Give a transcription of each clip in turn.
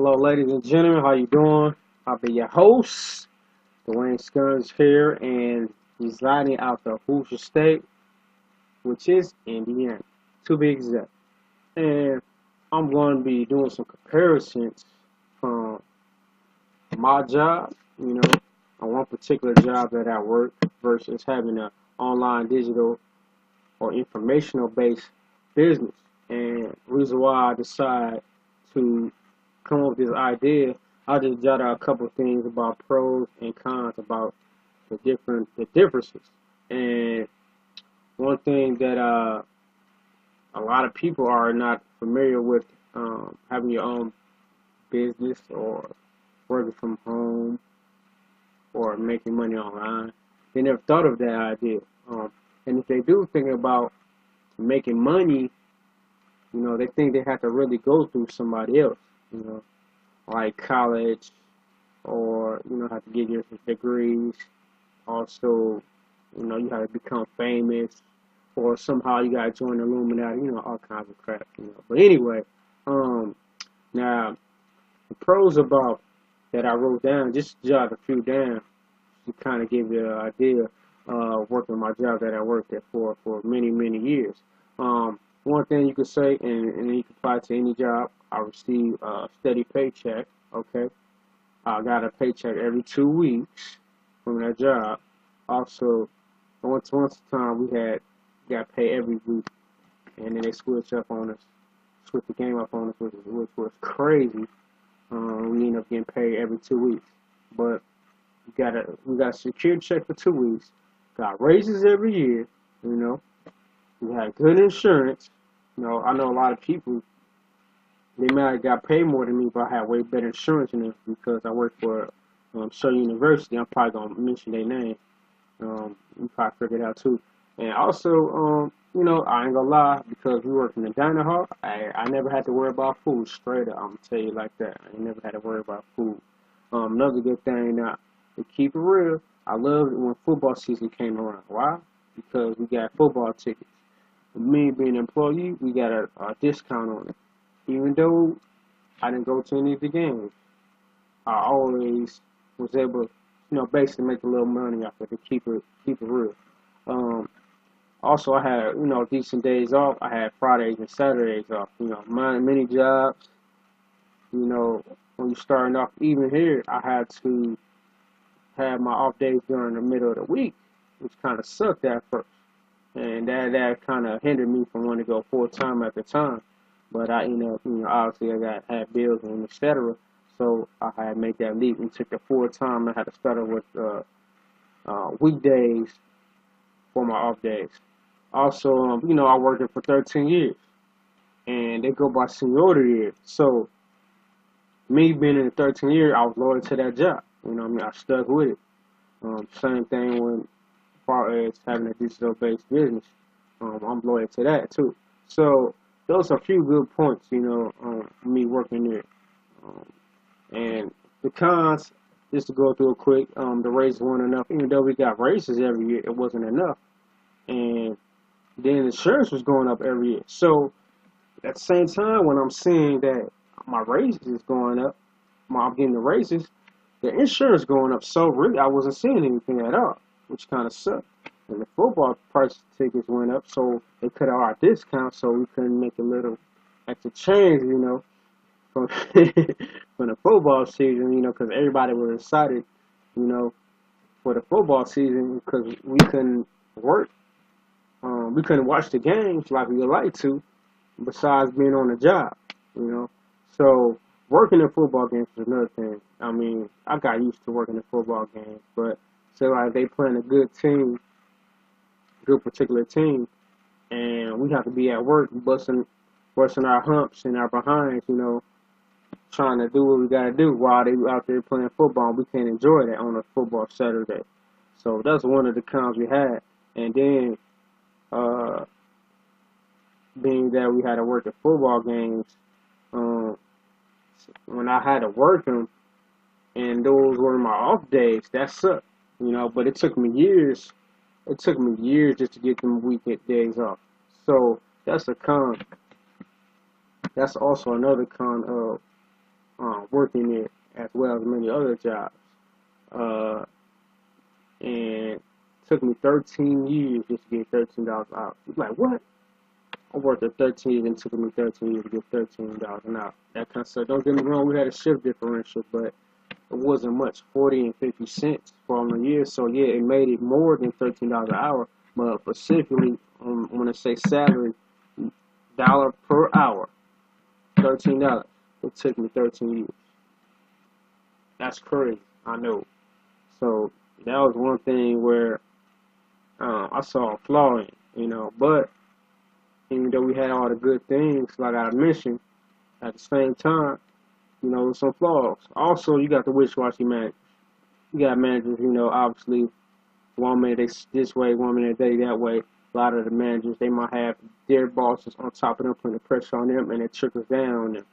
Hello, ladies and gentlemen. How you doing? I'll be your host, Dwayne Scourge here, and residing out the Hoosier State, which is Indiana, to be exact. And I'm going to be doing some comparisons from my job, on one particular job that I work versus having an online digital or informational based business. And the reason why I decide to come up with this idea, I just jot out a couple of things about pros and cons about the differences. And one thing that a lot of people are not familiar with, having your own business or working from home or making money online. They never thought of that idea. And if they do think about making money, they think they have to really go through somebody else, like college, or have to get your degrees. Also, you have to become famous, or somehow you got to join the Illuminati. All kinds of crap. But anyway, now the pros about that I wrote down, just jot a few down to kind of give you an idea. Working my job that I worked at for many years. One thing you could say, and you can apply to any job, I receive a steady paycheck. Okay, I got a paycheck every 2 weeks from that job. Also, once a time we got paid every week, and then they switched the game up on us, which was crazy. We ended up getting paid every 2 weeks, but we got a secure check for 2 weeks. Got raises every year. We had good insurance. I know a lot of people, they might have got paid more than me, but I had way better insurance than them because I work for Shaw University. I'm probably going to mention their name. You probably figured it out too. And also, I ain't going to lie, because we work in the diner hall, I never had to worry about food. Straight up, I'm going to tell you like that. I never had to worry about food. Another good thing now, to keep it real, I loved it when football season came around. Why? Because we got football tickets. Me being an employee, we got a discount on it. Even though I didn't go to any of the games, I always was able, basically make a little money off it to keep it real. Also, I had, decent days off. I had Fridays and Saturdays off. Many jobs, when you're starting off, even here, I had to have my off days during the middle of the week, which kind of sucked at first. And that kind of hindered me from wanting to go full time at the time. But I, obviously I had bills and etc. So I had to make that leap and took the full time. I had to start with weekdays for my off days. Also, I worked it for 13 years, and they go by seniority years. So me being in the 13 years, I was loyal to that job. I stuck with it. Same thing when, as far as having a digital-based business, I'm loyal to that too. So those are a few good points, me working there. And the cons, just to go through it quick, the raises weren't enough. Even though we got raises every year, it wasn't enough. And then insurance was going up every year. So at the same time, when I'm seeing that my raises is going up, I'm getting the raises, the insurance going up, so really I wasn't seeing anything at all, which kind of sucked. And the football price tickets went up, so they cut out our discount, so we couldn't make a little extra change, from from the football season, because everybody was excited, for the football season, because we couldn't work, we couldn't watch the games like we would like to, besides being on the job, So working in football games is another thing. I mean, I got used to working in football games, but say like they playing a good particular team, and we have to be at work busting our humps and our behinds, trying to do what we gotta do while they out there playing football. We can't enjoy that on a football Saturday. So that's one of the cons we had. And then, being that we had to work at football games, when I had to work them, and those were my off days, that sucked, But it took me years. It took me years just to get them weekend days off. So that's a con. That's also another con of working it as well as many other jobs. Uh, and it took me 13 years just to get $13 an hour. You're like, what? I worked at 13 and it took me 13 years to get $13 an hour. That kind of stuff. Don't get me wrong, we had a shift differential, but it wasn't much, 40 and 50 cents for all the years. So yeah, it made it more than $13 an hour. But specifically, when I say salary, dollar per hour, $13. It took me 13 years. That's crazy, I know. So that was one thing where I saw a flaw in, But even though we had all the good things, like I mentioned, at the same time, some flaws. Also, you got the wishy-washy managers. You got managers, obviously, one minute they this way, one minute they that way. A lot of the managers, they might have their bosses on top of them, putting the pressure on them, and it trickles down on them.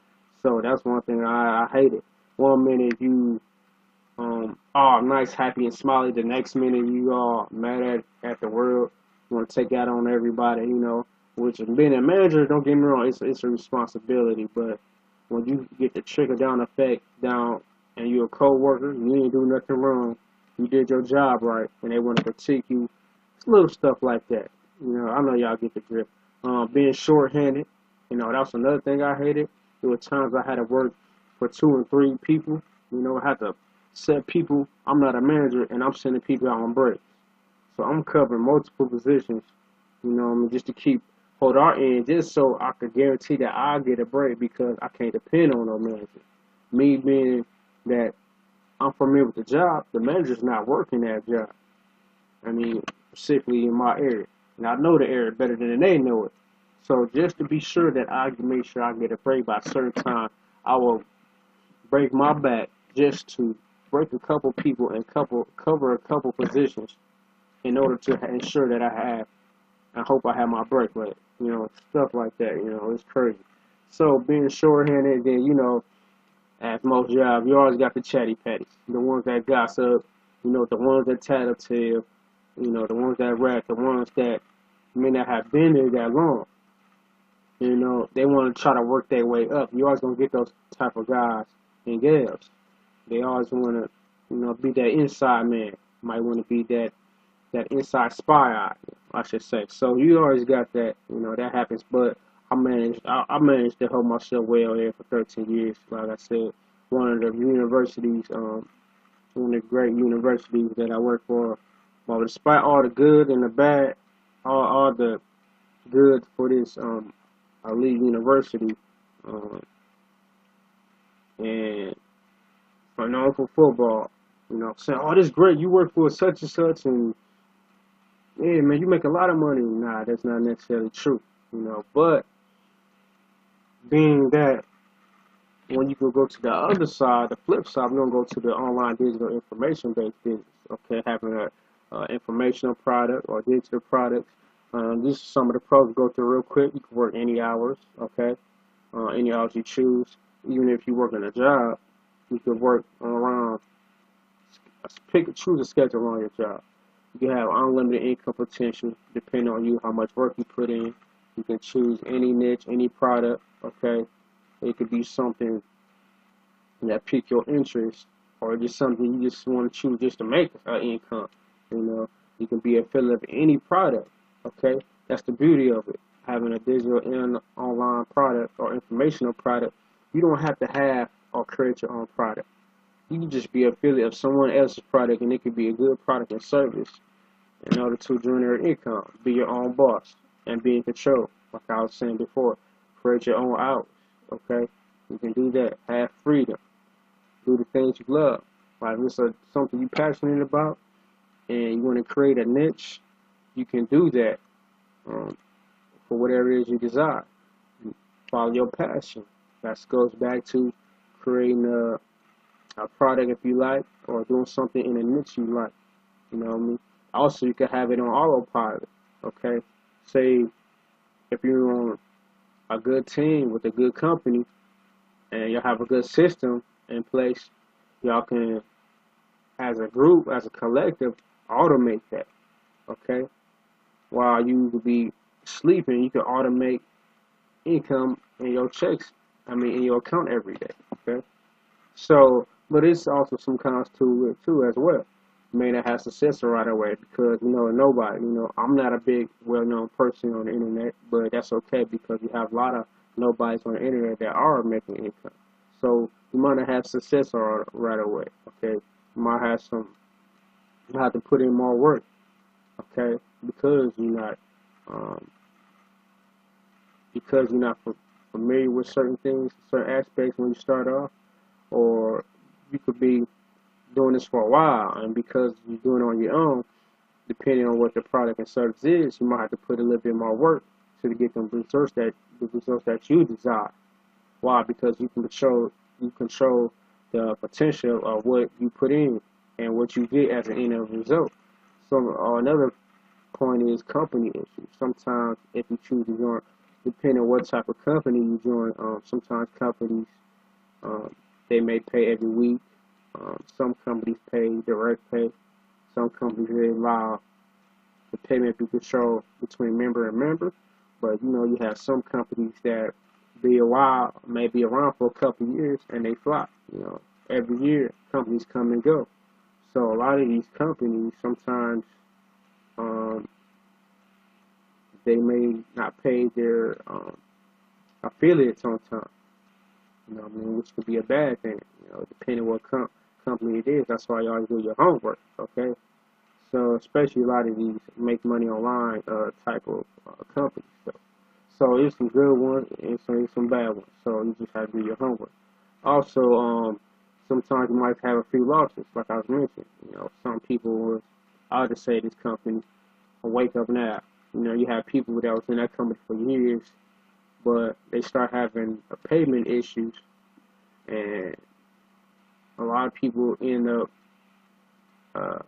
So that's one thing I hated. One minute you all nice, happy, and smiley. The next minute you all mad at the world. You want to take out on everybody, Which being a manager, don't get me wrong, it's a responsibility. But when you get the trickle down effect down, and you're a co-worker, you ain't do nothing wrong. You did your job right, and they want to critique you. It's little stuff like that. I know y'all get the drift. Being short-handed, that's another thing I hated. There were times I had to work for 2 and 3 people. I had to set people. I'm not a manager, and I'm sending people out on break. So I'm covering multiple positions, just to hold our end, just so I could guarantee that I'll get a break because I can't depend on no manager. Me being that I'm familiar with the job, the manager's not working that job. I mean, specifically in my area. And I know the area better than they know it. So just to be sure that I can make sure I get a break by a certain time, I will break my back just to break a couple people and cover a couple positions in order to ensure that I hope I have my break rate. Stuff like that, it's crazy. So being short-handed, then, as most jobs, you always got the chatty patties, the ones that gossip, the ones that tattletale, the ones that rap, the ones that may not have been there that long. They want to try to work their way up. You always gonna get those type of guys and gals. They always want to, be that inside man. Might want to be that inside spy, I should say. So you always got that, that happens. But I managed to hold myself well there for 13 years. Like I said, one of the universities, one of the great universities that I work for. Well, despite all the good and the bad, all the good for this elite university, and I'm known for football. Saying, oh, this is great. You work for such and such, and yeah, man, you make a lot of money. Nah, that's not necessarily true. But being that when you can go to the other side, the flip side, we're gonna go to the online digital information-based business. Okay, having a informational product or digital products. These are some of the pros. Go through real quick. You can work any hours. Okay, any hours you choose. Even if you work in a job, you can work around. Choose a schedule around your job. You can have unlimited income potential depending on you how much work you put in. You can choose any niche, any product. Okay, it could be something that pique your interest, or just something you just want to choose just to make an income. You can be affiliate of any product. Okay, that's the beauty of it. Having a digital and online product or informational product, you don't have to have or create your own product. You can just be affiliate of someone else's product, and it could be a good product and service in order to generate income. Be your own boss and be in control, like I was saying before. Create your own hours. Okay, you can do that. Have freedom. Do the things you love. Like if it's something you're passionate about, and you want to create a niche, you can do that for whatever it is you desire. Follow your passion. That goes back to creating a product if you like, or doing something in a niche you like. You know what I mean? Also, you can have it on autopilot. Okay, say if you're on a good team with a good company, and you have a good system in place, y'all can, as a group, as a collective, automate that. Okay, while you could be sleeping, you can automate income in your checks. In your account every day. Okay. So, but it's also some cons to it too as well. You may not have success right away because nobody. I'm not a big, well-known person on the internet, but that's okay because you have a lot of nobodies on the internet that are making income. So you might not have success right away. Okay, you might have some. You have to put in more work. Okay, because you're not um, familiar with certain things, certain aspects when you start off, or you could be doing this for a while, and because you're doing it on your own, depending on what the product and service is, you might have to put a little bit more work to get the results that you desire. Why? Because you control the potential of what you put in and what you get as an end of result. So another point is company issues. Sometimes if you choose to join, depending on what type of company you join, sometimes companies um, they may pay every week. Some companies pay direct pay. Some companies they allow the payment be controlled between member and member. But you have some companies that be a while, may be around for a couple of years, and they flop. Every year companies come and go. So a lot of these companies sometimes um, they may not pay their affiliates on time. Which could be a bad thing. Depending what company it is. That's why you always do your homework. Okay. So especially a lot of these make money online type of companies. So it's some good ones and some bad ones. So you just have to do your homework. Also, sometimes you might have a few losses, like I was mentioning. Some people will, I'll just say this company, wake up now. You have people that was in that company for years, but they start having payment issues, and a lot of people end up uh,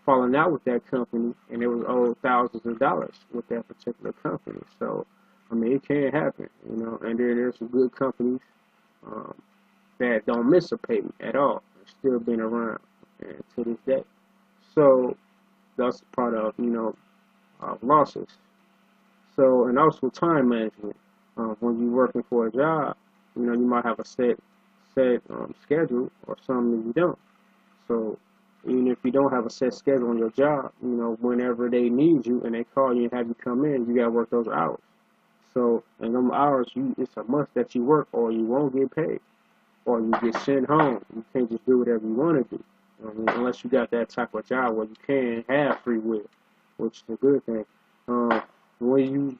falling out with that company, and it was owed thousands of dollars with that particular company. So, it can happen, And then there's some good companies um, that don't miss a payment at all, and still been around and to this day. So that's part of losses. So, and also time management. When you're working for a job, you might have a set schedule, or some that you don't. So even if you don't have a set schedule on your job, whenever they need you and they call you and have you come in, you gotta work those hours. So in them hours, it's a must that you work, or you won't get paid, or you get sent home. You can't just do whatever you want to do. Unless you got that type of job where you can have free will, which is a good thing. When you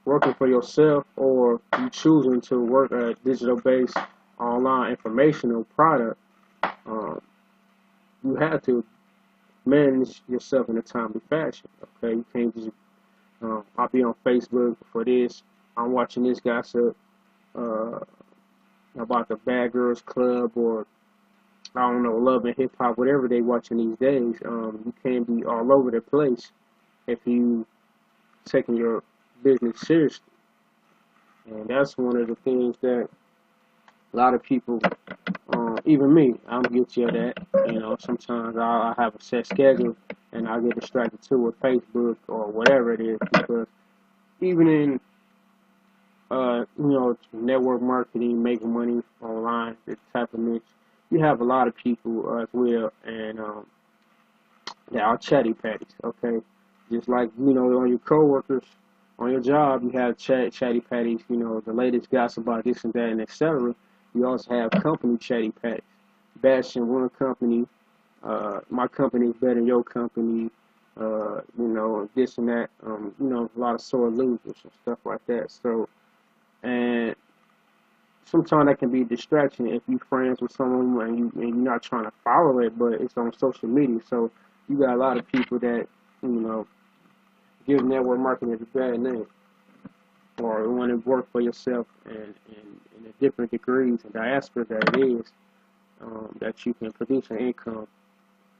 working for yourself, or you choosing to work a digital-based online informational product, um, you have to manage yourself in a timely fashion. Okay, you can't just I'll be on Facebook for this. I'm watching this gossip uh, about the Bad Girls Club, or I don't know, Love and Hip Hop, whatever they watching these days. You can't be all over the place if you taking your business seriously. And that's one of the things that a lot of people, even me, I'm guilty of that. Sometimes I have a set schedule and I get distracted too with Facebook or whatever it is, because even in network marketing, making money online, this type of niche, you have a lot of people as well, and that are chatty patties. Okay, just like on your coworkers, on your job, you have chatty patties. The latest gossip about this and that and etc. You also have company chatty patties, bashing one company. My company is better than your company. This and that. A lot of sore losers and stuff like that. So, and sometimes that can be a distraction if you're friends with someone and you're not trying to follow it, but it's on social media. So you got a lot of people that give network marketing a bad name, or want to work for yourself in the different degrees and diaspora that it is, that you can produce an income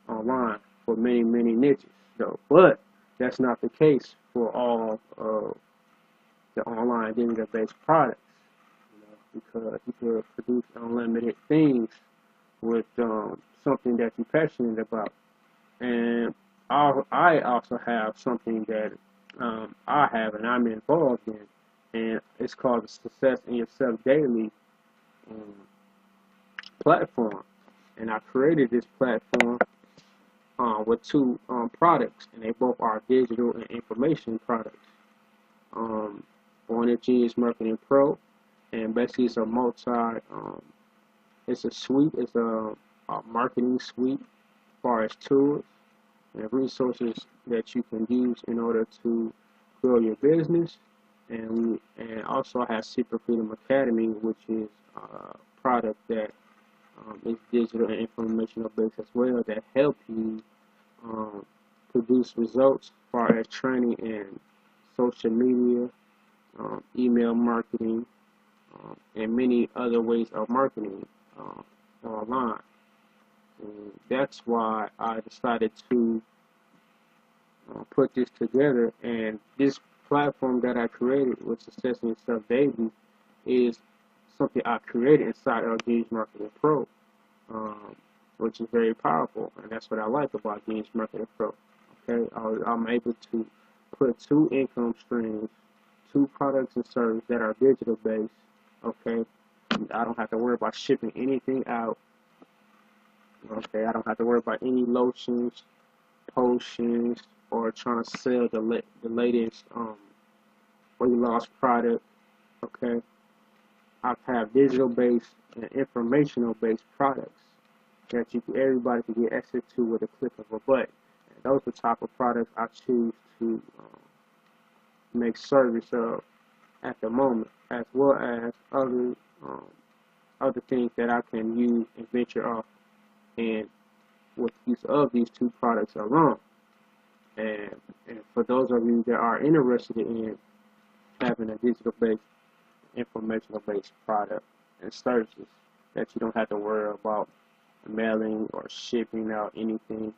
online for many niches. So, but that's not the case for all of the online digital-based products, because you could produce unlimited things with something that you're passionate about. And I also have something that I have and I'm involved in, and it's called the Success in Yourself Daily platform. And I created this platform with two products, and they both are digital and information products. One is Genius Marketing Pro, and basically it's a it's a suite, it's a marketing suite as far as tools and resources that you can use in order to grow your business. And also has Secret Freedom Academy, which is a product that is digital and informational based as well, that help you produce results as far as training in social media, email marketing, and many other ways of marketing online. And that's why I decided to put this together. And this platform that I created with Success in Yourself Daily is something I created inside of Genius Marketing Pro, which is very powerful. And that's what I like about Genius Marketing Pro. Okay, I'm able to put two income streams, two products and services that are digital based. Okay, I don't have to worry about shipping anything out. Okay, I don't have to worry about any lotions, potions, or trying to sell the latest weight loss product. Okay, I have digital based and informational based products that everybody can get access to with a click of a button. And those are the type of products I choose to make service of at the moment, as well as other things that I can use and venture off and with use of these two products alone. And for those of you that are interested in having a digital based, informational based product and services that you don't have to worry about mailing or shipping out anything,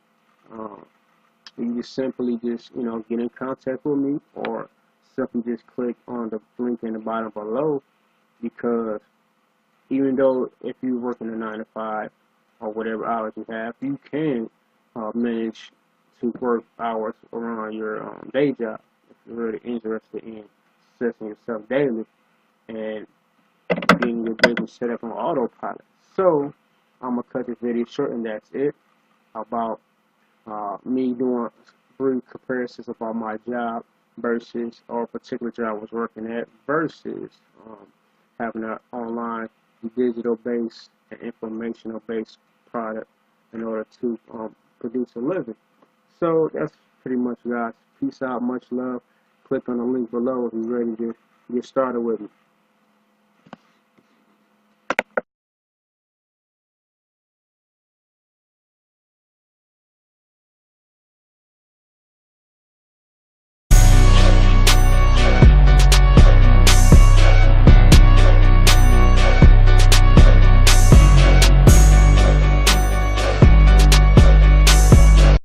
you just simply just get in contact with me, or simply just click on the link in the bottom below, because even though if you're working a 9 to 5 or whatever hours you have, you can manage to work hours around your day job if you're really interested in successing yourself daily and getting your business set up on autopilot. So I'm gonna cut this video short, and that's it about me doing brief comparisons about my job versus, or a particular job I was working at, versus having an online digital based and informational based product in order to produce a living. So that's pretty much, guys. Peace out, much love. Click on the link below if you're ready to get started with me.